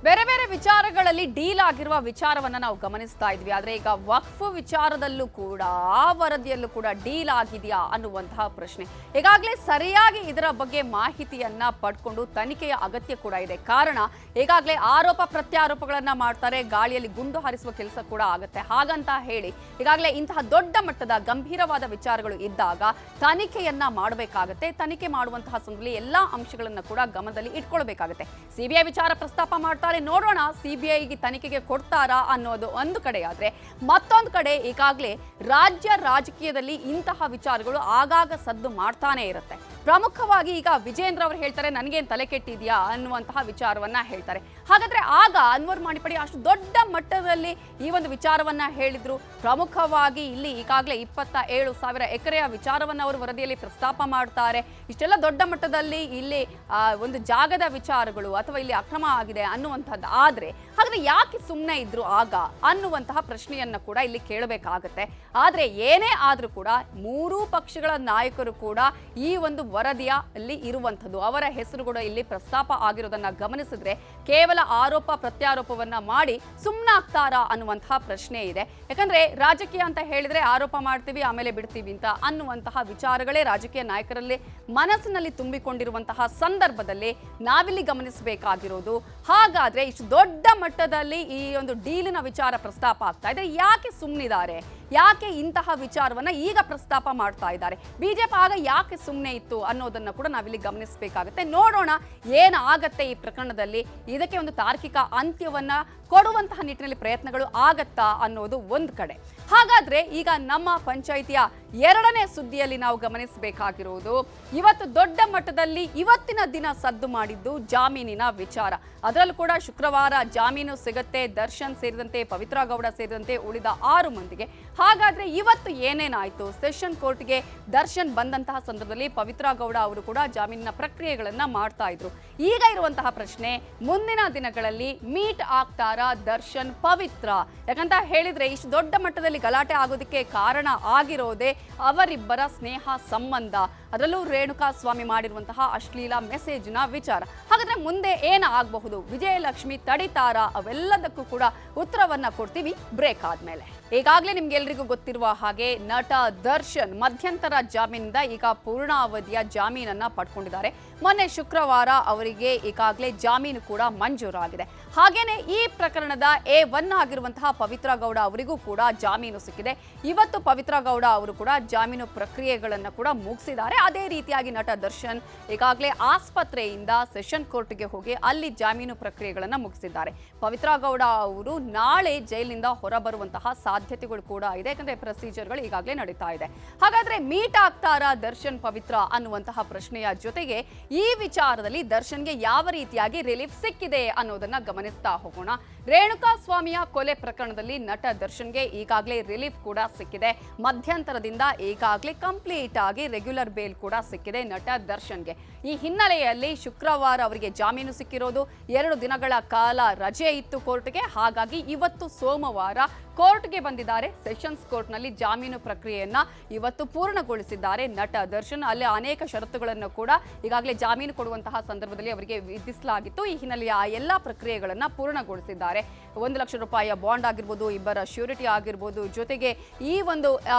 ಬೇರೆ ಬೇರೆ ವಿಚಾರಗಳಲ್ಲಿ ಡೀಲ್ ಆಗಿರುವ ವಿಚಾರವನ್ನ ನಾವು ಗಮನಿಸ್ತಾ ಇದ್ವಿ. ಆದ್ರೆ ಈಗ ವಕ್ಫ್ ವಿಚಾರದಲ್ಲೂ ಕೂಡ, ಆ ವರದಿಯಲ್ಲೂ ಕೂಡ ಡೀಲ್ ಆಗಿದೆಯಾ ಅನ್ನುವಂತಹ ಪ್ರಶ್ನೆ. ಈಗಾಗಲೇ ಸರಿಯಾಗಿ ಇದರ ಬಗ್ಗೆ ಮಾಹಿತಿಯನ್ನ ಪಡ್ಕೊಂಡು ತನಿಖೆಯ ಅಗತ್ಯ ಕೂಡ ಇದೆ. ಕಾರಣ ಈಗಾಗಲೇ ಆರೋಪ ಪ್ರತ್ಯಾರೋಪಗಳನ್ನ ಮಾಡ್ತಾರೆ, ಗಾಳಿಯಲ್ಲಿ ಗುಂಡು ಹಾರಿಸುವ ಕೆಲಸ ಕೂಡ ಆಗುತ್ತೆ. ಹಾಗಂತ ಹೇಳಿ ಈಗಾಗಲೇ ಇಂತಹ ದೊಡ್ಡ ಮಟ್ಟದ ಗಂಭೀರವಾದ ವಿಚಾರಗಳು ಇದ್ದಾಗ ತನಿಖೆಯನ್ನ ಮಾಡಬೇಕಾಗತ್ತೆ. ತನಿಖೆ ಮಾಡುವಂತಹ ಸಂದರ್ಭದಲ್ಲಿ ಎಲ್ಲಾ ಅಂಶಗಳನ್ನ ಕೂಡ ಗಮನದಲ್ಲಿ ಇಟ್ಕೊಳ್ಬೇಕಾಗತ್ತೆ. ಸಿಬಿಐ ವಿಚಾರ ಪ್ರಸ್ತಾಪ ಮಾಡ್ತಾರೆ, ನೋಡೋಣ ಸಿಬಿಐಗೆ ತನಿಖೆಗೆ ಕೊಡ್ತಾರಾ ಅನ್ನೋದು ಒಂದು ಕಡೆ. ಆದ್ರೆ ಮತ್ತೊಂದು ಕಡೆ ಈಗಾಗಲೇ ರಾಜ್ಯ ರಾಜಕೀಯದಲ್ಲಿ ಇಂತಹ ವಿಚಾರಗಳು ಆಗಾಗ ಸದ್ದು ಮಾಡ್ತಾನೆ ಇರುತ್ತೆ. ಪ್ರಮುಖವಾಗಿ ಈಗ ವಿಜೇಂದ್ರ ಅವರು ಹೇಳ್ತಾರೆ, ನನಗೇನು ತಲೆ ಕೆಟ್ಟಿದ್ಯಾ ಅನ್ನುವಂತಹ ವಿಚಾರವನ್ನ ಹೇಳ್ತಾರೆ. ಹಾಗಾದ್ರೆ ಆಗ ಅನ್ವರ್ ಮಾಣಿಪ್ಪಾಡಿ ಅಷ್ಟು ದೊಡ್ಡ ಮಟ್ಟದಲ್ಲಿ ಈ ಒಂದು ವಿಚಾರವನ್ನ ಹೇಳಿದ್ರು. ಪ್ರಮುಖವಾಗಿ ಇಲ್ಲಿ ಈಗಾಗಲೇ 27,000 ಎಕರೆಯ ವಿಚಾರವನ್ನ ಅವರು ವರದಿಯಲ್ಲಿ ಪ್ರಸ್ತಾಪ ಮಾಡ್ತಾರೆ. ಇಷ್ಟೆಲ್ಲ ದೊಡ್ಡ ಮಟ್ಟದಲ್ಲಿ ಇಲ್ಲಿ ಒಂದು ಜಾಗದ ವಿಚಾರಗಳು ಅಥವಾ ಇಲ್ಲಿ ಅಕ್ರಮ ಆಗಿದೆ ಅನ್ನುವಂಥದ್ದು ಆದ್ರೆ ಹಾಗಾದ್ರೆ ಯಾಕೆ ಸುಮ್ಮನೆ ಇದ್ರು ಆಗ ಅನ್ನುವಂತಹ ಪ್ರಶ್ನೆಯನ್ನ ಕೂಡ ಇಲ್ಲಿ ಕೇಳಬೇಕಾಗತ್ತೆ. ಆದ್ರೆ ಏನೇ ಆದ್ರೂ ಕೂಡ ಮೂರೂ ಪಕ್ಷಗಳ ನಾಯಕರು ಕೂಡ ಈ ಒಂದು ವರದಿಯಲ್ಲಿ ಇರುವಂಥದ್ದು, ಅವರ ಹೆಸರು ಕೂಡ ಇಲ್ಲಿ ಪ್ರಸ್ತಾಪ ಆಗಿರೋದನ್ನ ಗಮನಿಸಿದ್ರೆ ಕೇವಲ ಆರೋಪ ಪ್ರತ್ಯಾರೋಪವನ್ನ ಮಾಡಿ ಸುಮ್ಮನಾಗ್ತಾರಾ ಅನ್ನುವಂತಹ ಪ್ರಶ್ನೆ ಇದೆ. ಯಾಕಂದ್ರೆ ರಾಜಕೀಯ ಅಂತ ಹೇಳಿದ್ರೆ ಆರೋಪ ಮಾಡ್ತೀವಿ ಆಮೇಲೆ ಬಿಡ್ತೀವಿ ಅಂತ ಅನ್ನುವಂತಹ ವಿಚಾರಗಳೇ ರಾಜಕೀಯ ನಾಯಕರಲ್ಲಿ ಮನಸ್ಸಿನಲ್ಲಿ ತುಂಬಿಕೊಂಡಿರುವಂತಹ ಸಂದರ್ಭದಲ್ಲಿ ನಾವಿಲ್ಲಿ ಗಮನಿಸಬೇಕಾಗಿರೋದು, ಹಾಗಾದ್ರೆ ಇಷ್ಟು ದೊಡ್ಡ ಮಟ್ಟದಲ್ಲಿ ಈ ಒಂದು ಡೀಲಿನ ವಿಚಾರ ಪ್ರಸ್ತಾಪ ಆಗ್ತಾ ಇದೆ, ಯಾಕೆ ಸುಮ್ಮನಿದ್ದಾರೆ? ಯಾಕೆ ಇಂತಹ ವಿಚಾರವನ್ನ ಈಗ ಪ್ರಸ್ತಾಪ ಮಾಡ್ತಾ ಇದ್ದಾರೆ? ಬಿಜೆಪಿ ಆಗ ಯಾಕೆ ಸುಮ್ಮನೆ ಇತ್ತು ಅನ್ನೋದನ್ನ ಕೂಡ ನಾವಿಲ್ಲಿ ಗಮನಿಸಬೇಕಾಗುತ್ತೆ. ನೋಡೋಣ ಏನಾಗತ್ತೆ ಈ ಪ್ರಕರಣದಲ್ಲಿ. ಇದಕ್ಕೆ ಒಂದು ತಾರ್ಕಿಕ ಅಂತ್ಯವನ್ನ ಕೊಡುವಂತಹ ನಿಟ್ಟಿನಲ್ಲಿ ಪ್ರಯತ್ನಗಳು ಆಗತ್ತಾ ಅನ್ನೋದು ಒಂದು ಕಡೆ. ಹಾಗಾದ್ರೆ ಈಗ ನಮ್ಮ ಪಂಚಾಯಿತಿಯ 2ನೇ ಸುದ್ದಿಯಲ್ಲಿ ನಾವು ಗಮನಿಸಬೇಕಾಗಿರುವುದು, ಇವತ್ತು ದೊಡ್ಡ ಮಟ್ಟದಲ್ಲಿ ಇವತ್ತಿನ ದಿನ ಸದ್ದು ಮಾಡಿದ್ದು ಜಾಮೀನಿನ ವಿಚಾರ. ಅದರಲ್ಲೂ ಕೂಡ ಶುಕ್ರವಾರ ಜಾಮೀನು ಸಿಗತ್ತೆ, ದರ್ಶನ್ ಸೇರಿದಂತೆ, ಪವಿತ್ರ ಗೌಡ ಸೇರಿದಂತೆ ಉಳಿದ 6 ಮಂದಿಗೆ. ಹಾಗಾದ್ರೆ ಇವತ್ತು ಏನೇನಾಯ್ತು? ಸೆಷನ್ ಕೋರ್ಟ್ಗೆ ದರ್ಶನ್ ಬಂದಂತಹ ಸಂದರ್ಭದಲ್ಲಿ ಪವಿತ್ರ ಗೌಡ ಅವರು ಕೂಡ ಜಾಮೀನಿನ ಪ್ರಕ್ರಿಯೆಗಳನ್ನ ಮಾಡ್ತಾ ಇದ್ರು. ಈಗ ಇರುವಂತಹ ಪ್ರಶ್ನೆ, ಮುಂದಿನ ದಿನಗಳಲ್ಲಿ ಮೀಟ್ ಆಗ್ತಾರಾ ದರ್ಶನ್ ಪವಿತ್ರ? ಯಾಕಂತ ಹೇಳಿದ್ರೆ ಇಷ್ಟು ದೊಡ್ಡ ಮಟ್ಟದಲ್ಲಿ ಗಲಾಟೆ ಆಗೋದಕ್ಕೆ ಕಾರಣ ಆಗಿರೋದೇ ಅವರಿಬ್ಬರ ಸ್ನೇಹ ಸಂಬಂಧ, ಅದರಲ್ಲೂ ರೇಣುಕಾಸ್ವಾಮಿ ಮಾಡಿರುವಂತಹ ಅಶ್ಲೀಲ ಮೆಸೇಜ್ನ ವಿಚಾರ. ಹಾಗಾದ್ರೆ ಮುಂದೆ ಏನಾಗಬಹುದು, ವಿಜಯಲಕ್ಷ್ಮಿ ತಡಿತಾರಾ? ಅವೆಲ್ಲದಕ್ಕೂ ಕೂಡ ಉತ್ತರವನ್ನ ಕೊಡ್ತೀವಿ ಬ್ರೇಕ್ ಆದ್ಮೇಲೆ. ಈಗಾಗಲೇ ನಿಮ್ಗೆಲ್ರಿಗೂ ಗೊತ್ತಿರುವ ಹಾಗೆ ನಟ ದರ್ಶನ್ ಮಧ್ಯಂತರ ಜಾಮೀನಿಂದ ಈಗ ಪೂರ್ಣಾವಧಿಯ ಜಾಮೀನನ್ನ ಪಡ್ಕೊಂಡಿದ್ದಾರೆ. ಮೊನ್ನೆ ಶುಕ್ರವಾರ ಅವರಿಗೆ ಈಗಾಗಲೇ ಜಾಮೀನು ಕೂಡ ಮಂಜೂರಾಗಿದೆ. ಹಾಗೇನೆ ಈ ಪ್ರಕರಣದ A1 ಆಗಿರುವಂತಹ ಪವಿತ್ರ ಗೌಡ ಅವರಿಗೂ ಕೂಡ ಜಾಮೀನು ಸಿಕ್ಕಿದೆ. ಇವತ್ತು ಪವಿತ್ರ ಗೌಡ ಅವರು ಕೂಡ ಜಾಮೀನು ಪ್ರಕ್ರಿಯೆಗಳನ್ನು ಕೂಡ ಮುಗಿಸಿದ್ದಾರೆ. ಅದೇ ರೀತಿಯಾಗಿ ನಟ ದರ್ಶನ್ ಈಗಾಗಲೇ ಆಸ್ಪತ್ರೆಯಿಂದ ಸೆಷನ್ ಕೋರ್ಟ್ಗೆ ಹೋಗಿ ಅಲ್ಲಿ ಜಾಮೀನು ಪ್ರಕ್ರಿಯೆಗಳನ್ನು ಮುಗಿಸಿದ್ದಾರೆ. ಪವಿತ್ರ ಗೌಡ ಅವರು ನಾಳೆ ಜೈಲಿನಿಂದ ಹೊರಬರುವಂತಹ ಸಾಧ್ಯತೆಗಳು ಕೂಡ ಇದೆ, ಯಾಕಂದ್ರೆ ಪ್ರೊಸೀಜರ್ಗಳು ಈಗಾಗಲೇ ನಡೀತಾ ಇದೆ. ಹಾಗಾದ್ರೆ ಮೀಟ್ ಆಗ್ತಾರಾ ದರ್ಶನ್ ಪವಿತ್ರ ಅನ್ನುವಂತಹ ಪ್ರಶ್ನೆಯ ಜೊತೆಗೆ ಈ ವಿಚಾರದಲ್ಲಿ ದರ್ಶನ್ಗೆ ಯಾವ ರೀತಿಯಾಗಿ ರಿಲೀಫ್ ಸಿಕ್ಕಿದೆ ಅನ್ನೋದನ್ನ ಗಮನಿಸ್ತಾ ಹೋಗೋಣ. ರೇಣುಕಾಸ್ವಾಮಿಯ ಕೊಲೆ ಪ್ರಕರಣದಲ್ಲಿ ನಟ ದರ್ಶನ್ಗೆ ಈಗಾಗಲೇ ರಿಲೀಫ್ ಕೂಡ ಸಿಕ್ಕಿದೆ. ಮಧ್ಯಂತರದಿಂದ ಈಗಾಗಲೇ ಕಂಪ್ಲೀಟ್ ಆಗಿ ರೆಗ್ಯುಲರ್ ಬೇಲ್ ಕೂಡ ಸಿಕ್ಕಿದೆ ನಟ ದರ್ಶನ್ಗೆ. ಈ ಹಿನ್ನೆಲೆಯಲ್ಲಿ ಶುಕ್ರವಾರ ಅವರಿಗೆ ಜಾಮೀನು ಸಿಕ್ಕಿರೋದು. 2 ದಿನಗಳ ಕಾಲ ರಜೆ ಇತ್ತು ಕೋರ್ಟ್ಗೆ. ಹಾಗಾಗಿ ಇವತ್ತು ಸೋಮವಾರ ಕೋರ್ಟ್ಗೆ ಬಂದಿದ್ದಾರೆ. ಸೆಷನ್ಸ್ ಕೋರ್ಟ್ನಲ್ಲಿ ಜಾಮೀನು ಪ್ರಕ್ರಿಯೆಯನ್ನ ಇವತ್ತು ಪೂರ್ಣಗೊಳಿಸಿದ್ದಾರೆ ನಟ ದರ್ಶನ್. ಅಲ್ಲಿ ಅನೇಕ ಷರತ್ತುಗಳನ್ನು ಕೂಡ ಈಗಾಗಲೇ ಜಾಮೀನು ಕೊಡುವಂತಹ ಸಂದರ್ಭದಲ್ಲಿ ಅವರಿಗೆ ವಿಧಿಸಲಾಗಿತ್ತು. ಈ ಹಿನ್ನೆಲೆಯ ಆ ಎಲ್ಲ ಪ್ರಕ್ರಿಯೆಗಳನ್ನು ಪೂರ್ಣಗೊಳಿಸಿದ್ದಾರೆ. 1 ಲಕ್ಷ ರೂಪಾಯಿಯ ಬಾಂಡ್ ಆಗಿರ್ಬೋದು, ಇಬ್ಬರ ಶ್ಯೂರಿಟಿ ಆಗಿರ್ಬೋದು, ಜೊತೆಗೆ ಈ ಒಂದು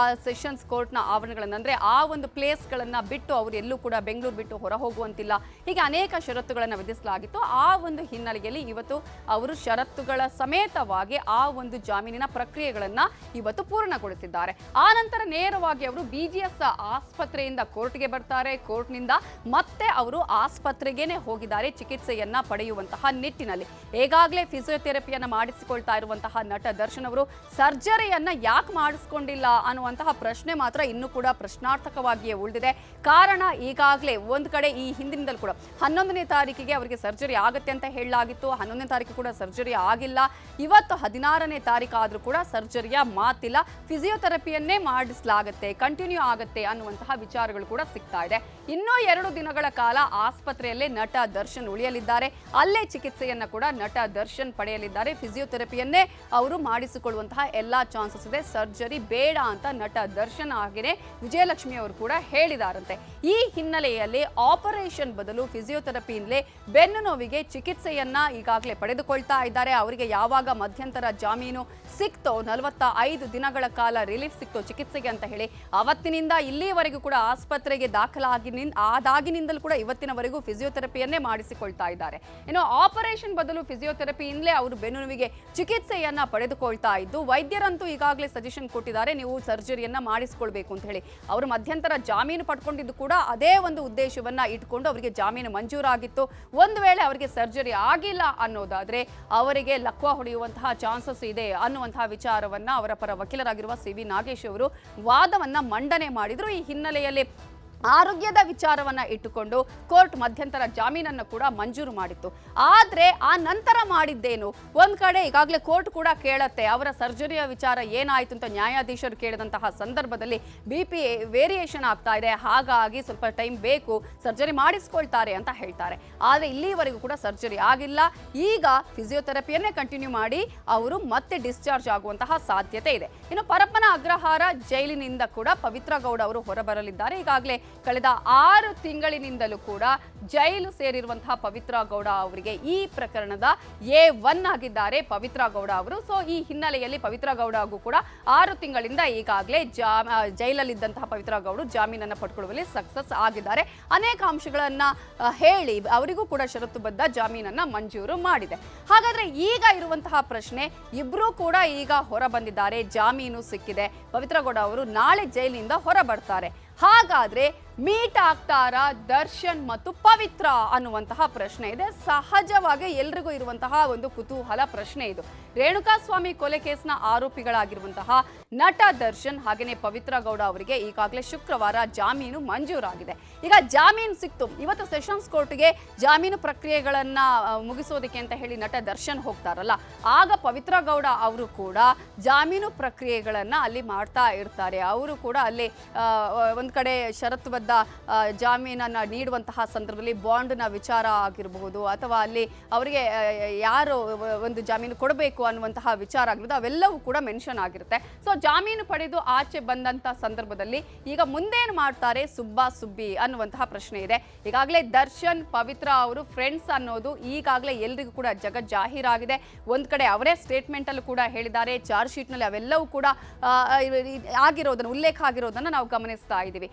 ಸೆಷನ್ಸ್ ಕೋರ್ಟ್ನ ಆವರಣಗಳನ್ನು, ಅಂದರೆ ಆ ಒಂದು ಪ್ಲೇಸ್ಗಳನ್ನು ಬಿಟ್ಟು ಅವರು ಎಲ್ಲೂ ಕೂಡ ಬೆಂಗಳೂರು ಬಿಟ್ಟು ಹೊರ ಹೋಗುವಂತಿಲ್ಲ, ಹೀಗೆ ಅನೇಕ ಷರತ್ತುಗಳನ್ನು ವಿಧಿಸಲಾಗಿತ್ತು. ಆ ಒಂದು ಹಿನ್ನೆಲೆಯಲ್ಲಿ ಇವತ್ತು ಅವರು ಷರತ್ತುಗಳ ಸಮೇತವಾಗಿ ಆ ಒಂದು ಜಾಮೀನಿನ ಪ್ರಕ್ರಿಯೆಗಳನ್ನು ಇವತ್ತು ಪೂರ್ಣಗೊಳಿಸಿದ್ದಾರೆ. ಆ ನಂತರ ನೇರವಾಗಿ ಅವರು BGS ಆಸ್ಪತ್ರೆಯಿಂದ ಕೋರ್ಟ್ಗೆ ಬರ್ತಾರೆ. ಕೋರ್ಟ್ನಿಂದ ಮತ್ತೆ ಅವರು ಆಸ್ಪತ್ರೆಗೇನೆ ಹೋಗಿದ್ದಾರೆ ಚಿಕಿತ್ಸೆಯನ್ನ ಪಡೆಯುವಂತಹ ನಿಟ್ಟಿನಲ್ಲಿ. ಈಗಾಗಲೇ ಫಿಸಿಯೋಥೆರಪಿಯನ್ನ ಮಾಡಿಸಿಕೊಳ್ತಾ ಇರುವಂತಹ ನಟ ದರ್ಶನ್ ಅವರು ಸರ್ಜರಿಯನ್ನ ಯಾಕೆ ಮಾಡಿಸ್ಕೊಂಡಿಲ್ಲ ಅನ್ನುವಂತಹ ಪ್ರಶ್ನೆ ಮಾತ್ರ ಇನ್ನೂ ಕೂಡ ಪ್ರಶ್ನಾರ್ಥಕವಾಗಿಯೇ ಉಳಿದಿದೆ. ಕಾರಣ ಈಗಾಗಲೇ ಒಂದು ಕಡೆ ಈ ಹಿಂದಿನಿಂದಲೂ ಕೂಡ 11ನೇ ತಾರೀಕಿಗೆ ಅವರಿಗೆ ಸರ್ಜರಿ ಆಗುತ್ತೆ ಅಂತ ಹೇಳಲಾಗಿತ್ತು. 11ನೇ ತಾರೀಕು ಕೂಡ ಸರ್ಜರಿ ಆಗಿಲ್ಲ. ಇವತ್ತು 16ನೇ ತಾರೀಕು ಆದರೂ ಕೂಡ ಸರ್ಜರಿಯ ಮಾತಿಲ್ಲ. ಫಿಸಿಯೋಥೆರಪಿಯನ್ನೇ ಮಾಡಿಸಲಾಗುತ್ತೆ, ಕಂಟಿನ್ಯೂ ಆಗುತ್ತೆ ಅನ್ನುವಂತಹ ವಿಚಾರಗಳು ಕೂಡ ಸಿಗ್ತಾ ಇದೆ. ಇನ್ನೂ 2 ದಿನಗಳ ಕಾಲ ಆಸ್ಪತ್ರೆಯಲ್ಲೇ ನಟ ದರ್ಶನ್ ಉಳಿಯಲಿದ್ದಾರೆ. ಅಲ್ಲೇ ಚಿಕಿತ್ಸೆಯನ್ನ ಕೂಡ ನಟ ದರ್ಶನ್ ಪಡೆಯಲಿದ್ದಾರೆ. ಫಿಸಿಯೋಥೆರಪಿಯನ್ನೇ ಅವರು ಮಾಡಿಸಿಕೊಳ್ಳುವಂತಹ ಎಲ್ಲಾ ಚಾನ್ಸಸ್ ಇದೆ. ಸರ್ಜರಿ ಬೇಡ ಅಂತ ನಟ ದರ್ಶನ್ ಹಾಗೆಯೇ ವಿಜಯಲಕ್ಷ್ಮಿ ಅವರು ಕೂಡ ಹೇಳಿದಾರಂತೆ. ಈ ಹಿನ್ನೆಲೆಯಲ್ಲಿ ಆಪರೇಷನ್ ಬದಲು ಫಿಸಿಯೋಥೆರಪಿಯಿಂದಲೇ ಬೆನ್ನು ನೋವಿಗೆ ಚಿಕಿತ್ಸೆಯನ್ನ ಈಗಾಗಲೇ ಪಡೆದುಕೊಳ್ತಾ ಇದ್ದಾರೆ. ಅವರಿಗೆ ಯಾವಾಗ ಮಧ್ಯಂತರ ಜಾಮೀನು ಸಿಕ್ತೋ, 45 ದಿನಗಳ ಕಾಲ ರಿಲೀಫ್ ಸಿಕ್ತೋ ಚಿಕಿತ್ಸೆಗೆ ಅಂತ ಹೇಳಿ, ಅವತ್ತಿನಿಂದ ಇಲ್ಲಿವರೆಗೂ ಕೂಡ ಆಸ್ಪತ್ರೆಗೆ ಆದಾಗಿನಿಂದಲೂ ಕೂಡ ಇವತ್ತಿನವರೆಗೂ ಫಿಸಿಯೋಥೆರಪಿಯನ್ನೇ ಮಾಡಿಸಿಕೊಳ್ತಾ ಇದ್ದಾರೆ. ಇನ್ನು ಆಪರೇಷನ್ ಬದಲು ಫಿಸಿಯೋಥೆರಪಿಯಿಂದಲೇ ಅವರು ಬೆನ್ನು ನೋವಿಗೆ ಚಿಕಿತ್ಸೆಯನ್ನ ಪಡೆದುಕೊಳ್ತಾ ಇದ್ದು, ವೈದ್ಯರಂತೂ ಈಗಾಗಲೇ ಸಜೆಷನ್ ಕೊಟ್ಟಿದ್ದಾರೆ, ನೀವು ಸರ್ಜರಿಯನ್ನ ಮಾಡಿಸಿಕೊಳ್ಬೇಕು ಅಂತ ಹೇಳಿ. ಅವರು ಮಧ್ಯಂತರ ಜಾಮೀನು ಪಡ್ಕೊಂಡಿದ್ದು ಕೂಡ ಅದೇ ಒಂದು ಉದ್ದೇಶವನ್ನ ಇಟ್ಕೊಂಡು ಅವರಿಗೆ ಜಾಮೀನು ಮಂಜೂರಾಗಿತ್ತು. ಒಂದು ವೇಳೆ ಅವರಿಗೆ ಸರ್ಜರಿ ಆಗಿಲ್ಲ ಅನ್ನೋದಾದ್ರೆ ಅವರಿಗೆ ಲಕ್ವ ಹೊಡೆಯುವಂತಹ ಚಾನ್ಸಸ್ ಇದೆ ಅನ್ನುವಂತಹ ವಿಚಾರವನ್ನ ಅವರ ಪರ ವಕೀಲರಾಗಿರುವ CV ನಾಗೇಶ್ ಅವರು ವಾದವನ್ನ ಮಂಡನೆ ಮಾಡಿದ್ರು. ಈ ಹಿನ್ನೆಲೆಯಲ್ಲಿ ಆರೋಗ್ಯದ ವಿಚಾರವನ್ನ ಇಟ್ಟುಕೊಂಡು ಕೋರ್ಟ್ ಮಧ್ಯಂತರ ಜಾಮೀನನ್ನು ಕೂಡ ಮಂಜೂರು ಮಾಡಿತ್ತು. ಆದ್ರೆ ಆ ನಂತರ ಮಾಡಿದ್ದೇನು, ಒಂದ್ ಕಡೆ ಈಗಾಗಲೇ ಕೋರ್ಟ್ ಕೂಡ ಕೇಳತ್ತೆ ಅವರ ಸರ್ಜರಿಯ ವಿಚಾರ ಏನಾಯ್ತು ಅಂತ. ನ್ಯಾಯಾಧೀಶರು ಕೇಳಿದಂತಹ ಸಂದರ್ಭದಲ್ಲಿ BP ವೇರಿಯೇಷನ್ ಆಗ್ತಾ ಇದೆ, ಹಾಗಾಗಿ ಸ್ವಲ್ಪ ಟೈಮ್ ಬೇಕು, ಸರ್ಜರಿ ಮಾಡಿಸ್ಕೊಳ್ತಾರೆ ಅಂತ ಹೇಳ್ತಾರೆ. ಆದ್ರೆ ಇಲ್ಲಿವರೆಗೂ ಕೂಡ ಸರ್ಜರಿ ಆಗಿಲ್ಲ. ಈಗ ಫಿಸಿಯೋಥೆರಪಿಯನ್ನೇ ಕಂಟಿನ್ಯೂ ಮಾಡಿ ಅವರು ಮತ್ತೆ ಡಿಸ್ಚಾರ್ಜ್ ಆಗುವಂತಹ ಸಾಧ್ಯತೆ ಇದೆ. ಇನ್ನು ಪರಪ್ಪನ ಅಗ್ರಹಾರ ಜೈಲಿನಿಂದ ಕೂಡ ಪವಿತ್ರ ಗೌಡ ಅವರು ಹೊರಬರಲಿದ್ದಾರೆ. ಈಗಾಗಲೇ ಕಳೆದ 6 ತಿಂಗಳಿನಿಂದಲೂ ಕೂಡ ಜೈಲು ಸೇರಿರುವಂತಹ ಪವಿತ್ರ ಗೌಡ ಅವರಿಗೆ ಈ ಪ್ರಕರಣದ A1 ಆಗಿದ್ದಾರೆ ಪವಿತ್ರ ಗೌಡ ಅವರು. ಸೊ ಈ ಹಿನ್ನೆಲೆಯಲ್ಲಿ ಪವಿತ್ರ ಗೌಡಗೂ ಕೂಡ 6 ತಿಂಗಳಿಂದ ಈಗಾಗಲೇ ಜೈಲಲ್ಲಿದ್ದಂತಹ ಪವಿತ್ರ ಗೌಡ ಜಾಮೀನನ್ನು ಪಡ್ಕೊಳ್ಳುವಲ್ಲಿ ಸಕ್ಸಸ್ ಆಗಿದ್ದಾರೆ. ಅನೇಕ ಅಂಶಗಳನ್ನ ಹೇಳಿ ಅವರಿಗೂ ಕೂಡ ಷರತ್ತುಬದ್ಧ ಜಾಮೀನನ್ನ ಮಂಜೂರು ಮಾಡಿದೆ. ಹಾಗಾದ್ರೆ ಈಗ ಇರುವಂತಹ ಪ್ರಶ್ನೆ, ಇಬ್ರು ಕೂಡ ಈಗ ಹೊರ ಬಂದಿದ್ದಾರೆ, ಜಾಮೀನು ಸಿಕ್ಕಿದೆ. ಪವಿತ್ರ ಗೌಡ ಅವರು ನಾಳೆ ಜೈಲಿನಿಂದ ಹೊರ ಬರ್ತಾರೆ. ಹಾಗಾದ್ರೆ ಮೀಟ್ ಆಗ್ತಾರಾ ದರ್ಶನ್ ಮತ್ತು ಪವಿತ್ರ ಅನ್ನುವಂತಹ ಪ್ರಶ್ನೆ ಇದೆ. ಸಹಜವಾಗಿ ಎಲ್ರಿಗೂ ಇರುವಂತಹ ಒಂದು ಕುತೂಹಲ ಪ್ರಶ್ನೆ ಇದು. ರೇಣುಕಾಸ್ವಾಮಿ ಕೊಲೆ ಕೇಸ್ನ ಆರೋಪಿಗಳಾಗಿರುವಂತಹ ನಟ ದರ್ಶನ್ ಹಾಗೆಯೇ ಪವಿತ್ರ ಗೌಡ ಅವರಿಗೆ ಈಗಾಗಲೇ ಶುಕ್ರವಾರ ಜಾಮೀನು ಮಂಜೂರಾಗಿದೆ. ಈಗ ಜಾಮೀನು ಸಿಕ್ತು. ಇವತ್ತು ಸೆಷನ್ಸ್ ಕೋರ್ಟ್ಗೆ ಜಾಮೀನು ಪ್ರಕ್ರಿಯೆಗಳನ್ನ ಮುಗಿಸೋದಕ್ಕೆ ಅಂತ ಹೇಳಿ ನಟ ದರ್ಶನ್ ಹೋಗ್ತಾರಲ್ಲ, ಆಗ ಪವಿತ್ರ ಗೌಡ ಅವರು ಕೂಡ ಜಾಮೀನು ಪ್ರಕ್ರಿಯೆಗಳನ್ನ ಅಲ್ಲಿ ಮಾಡ್ತಾ ಇರ್ತಾರೆ. ಅವರು ಕೂಡ ಅಲ್ಲಿ ಒಂದ್ ಕಡೆ ಷರತ್ತುಬದ್ಧ ವಿರುದ್ಧ ಜಾಮೀನನ್ನು ನೀಡುವಂತಹ ಸಂದರ್ಭದಲ್ಲಿ ಬಾಂಡ್ನ ವಿಚಾರ ಆಗಿರಬಹುದು ಅಥವಾ ಅಲ್ಲಿ ಅವರಿಗೆ ಯಾರು ಒಂದು ಜಾಮೀನು ಕೊಡಬೇಕು ಅನ್ನುವಂತಹ ವಿಚಾರ ಆಗಿರೋದು ಅವೆಲ್ಲವೂ ಕೂಡ ಮೆನ್ಷನ್ ಆಗಿರುತ್ತೆ. ಸೊ ಜಾಮೀನು ಪಡೆದು ಆಚೆ ಬಂದಂಥ ಸಂದರ್ಭದಲ್ಲಿ ಈಗ ಮುಂದೇನು ಮಾಡ್ತಾರೆ ಸುಬ್ಬಿ ಅನ್ನುವಂತಹ ಪ್ರಶ್ನೆ ಇದೆ. ಈಗಾಗಲೇ ದರ್ಶನ್ ಪವಿತ್ರ ಅವರು ಫ್ರೆಂಡ್ಸ್ ಅನ್ನೋದು ಈಗಾಗಲೇ ಎಲ್ರಿಗೂ ಕೂಡ ಜಾಹೀರಾಗಿದೆ. ಒಂದು ಕಡೆ ಅವರೇ ಸ್ಟೇಟ್ಮೆಂಟ್ ಅಲ್ಲೂ ಕೂಡ ಹೇಳಿದ್ದಾರೆ, ಚಾರ್ಜ್ ಶೀಟ್ ನಲ್ಲಿ ಅವೆಲ್ಲವೂ ಕೂಡ ಆಗಿರೋದನ್ನು ಉಲ್ಲೇಖ ಆಗಿರೋದನ್ನು ನಾವು ಗಮನಿಸ್ತಾ ಇದ್ದೀವಿ.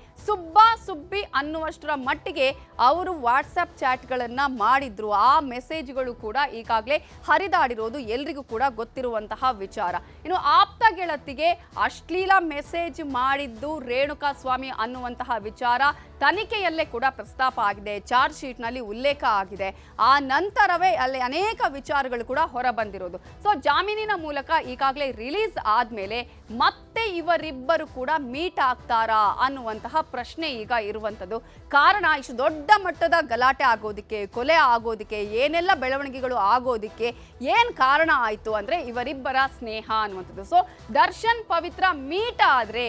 ಸುಬ್ಬಿ ಅನ್ನುವಷ್ಟರ ಮಟ್ಟಿಗೆ ಅವರು ವಾಟ್ಸ್ಆಪ್ ಚಾಟ್ಗಳನ್ನ ಮಾಡಿದ್ರು. ಆ ಮೆಸೇಜ್ಗಳು ಕೂಡ ಈಗಾಗಲೇ ಹರಿದಾಡಿರೋದು ಎಲ್ರಿಗೂ ಕೂಡ ಗೊತ್ತಿರುವಂತಹ ವಿಚಾರ. ಇನ್ನು ಆಪ್ತ ಗೆಳತಿಗೆ ಅಶ್ಲೀಲ ಮೆಸೇಜ್ ಮಾಡಿದ್ದು ರೇಣುಕಾ ಸ್ವಾಮಿ ಅನ್ನುವಂತಹ ವಿಚಾರ ತನಿಖೆಯಲ್ಲೇ ಕೂಡ ಪ್ರಸ್ತಾಪ ಆಗಿದೆ, ಚಾರ್ಜ್ ಶೀಟ್ ನಲ್ಲಿ ಉಲ್ಲೇಖ ಆಗಿದೆ. ಆ ನಂತರವೇ ಅಲ್ಲಿ ಅನೇಕ ವಿಚಾರಗಳು ಕೂಡ ಹೊರ ಬಂದಿರೋದು. ಸೊ ಜಾಮೀನಿನ ಮೂಲಕ ಈಗಾಗಲೇ ರಿಲೀಸ್ ಆದ್ಮೇಲೆ ಮತ್ತೆ ಇವರಿಬ್ಬರು ಕೂಡ ಮೀಟ್ ಆಗ್ತಾರಾ ಅನ್ನುವಂತಹ ಪ್ರಶ್ನೆ ಈಗ ಇರುವಂಥದ್ದು. ಕಾರಣ ಇಷ್ಟು ದೊಡ್ಡ ಮಟ್ಟದ ಗಲಾಟೆ ಆಗೋದಕ್ಕೆ, ಕೊಲೆ ಆಗೋದಕ್ಕೆ, ಏನೆಲ್ಲ ಬೆಳವಣಿಗೆಗಳು ಆಗೋದಕ್ಕೆ ಏನ್ ಕಾರಣ ಆಯ್ತು ಅಂದ್ರೆ ಇವರಿಬ್ಬರ ಸ್ನೇಹ ಅನ್ನುವಂಥದ್ದು. ಸೊ ದರ್ಶನ್ ಪವಿತ್ರ ಮೀಟ್ ಆದ್ರೆ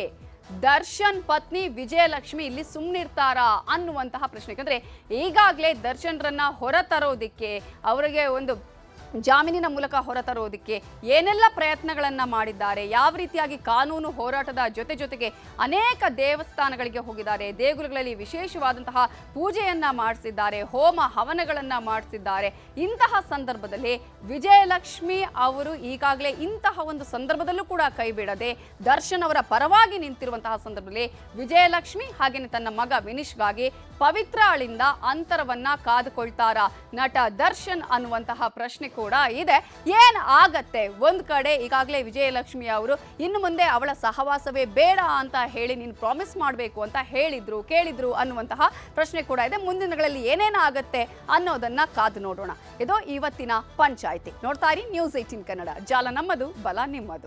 ದರ್ಶನ್ ಪತ್ನಿ ವಿಜಯಲಕ್ಷ್ಮಿ ಇಲ್ಲಿ ಸುಮ್ಮನಿರ್ತಾರಾ ಅನ್ನುವಂತಹ ಪ್ರಶ್ನೆ. ಯಾಕಂದ್ರೆ ಈಗಾಗಲೇ ದರ್ಶನ್ರನ್ನ ಹೊರತರೋದಿಕ್ಕೆ, ಅವರಿಗೆ ಒಂದು ಜಾಮೀನಿನ ಮೂಲಕ ಹೊರತರೋದಕ್ಕೆ ಏನೆಲ್ಲ ಪ್ರಯತ್ನಗಳನ್ನ ಮಾಡಿದ್ದಾರೆ, ಯಾವ ರೀತಿಯಾಗಿ ಕಾನೂನು ಹೋರಾಟದ ಜೊತೆಗೆ ಅನೇಕ ದೇವಸ್ಥಾನಗಳಿಗೆ ಹೋಗಿದ್ದಾರೆ, ದೇಗುಲಗಳಲ್ಲಿ ವಿಶೇಷವಾದಂತಹ ಪೂಜೆಯನ್ನ ಮಾಡಿಸಿದ್ದಾರೆ, ಹೋಮ ಹವನಗಳನ್ನ ಮಾಡಿಸಿದ್ದಾರೆ. ಇಂತಹ ಸಂದರ್ಭದಲ್ಲಿ ವಿಜಯಲಕ್ಷ್ಮಿ ಅವರು ಈಗಾಗಲೇ ಇಂತಹ ಒಂದು ಸಂದರ್ಭದಲ್ಲೂ ಕೂಡ ಕೈ ಬಿಡದೆ ದರ್ಶನ್ ಅವರ ಪರವಾಗಿ ನಿಂತಿರುವಂತಹ ಸಂದರ್ಭದಲ್ಲಿ ವಿಜಯಲಕ್ಷ್ಮಿ ಹಾಗೇನೆ ತನ್ನ ಮಗ ವಿನಿಶ್ಗಾಗಿ ಪವಿತ್ರ ಅಳಿಂದ ಅಂತರವನ್ನ ಕಾದುಕೊಳ್ತಾರ ನಟ ದರ್ಶನ್ ಅನ್ನುವಂತಹ ಪ್ರಶ್ನೆ ಕೂಡ ಇದೆ. ಏನ್ ಆಗತ್ತೆ? ಒಂದ್ ಕಡೆ ಈಗಾಗಲೇ ವಿಜಯಲಕ್ಷ್ಮಿ ಅವರು ಇನ್ನು ಮುಂದೆ ಅವಳ ಸಹವಾಸವೇ ಬೇಡ ಅಂತ ಹೇಳಿ ನೀನು ಪ್ರಾಮಿಸ್ ಮಾಡಬೇಕು ಅಂತ ಕೇಳಿದ್ರು ಅನ್ನುವಂತಹ ಪ್ರಶ್ನೆ ಕೂಡ ಇದೆ. ಮುಂದಿನ ದಿನಗಳಲ್ಲಿ ಏನೇನಾಗತ್ತೆ ಅನ್ನೋದನ್ನ ಕಾದು ನೋಡೋಣ. ಇದು ಇವತ್ತಿನ ಪಂಚಾಯಿತಿ. ನೋಡ್ತಾ ಇರಿ ನ್ಯೂಸ್ 18 ಕನ್ನಡ. ಜಾಲ ನಮ್ಮದು, ಬಲ ನಿಮ್ಮದು.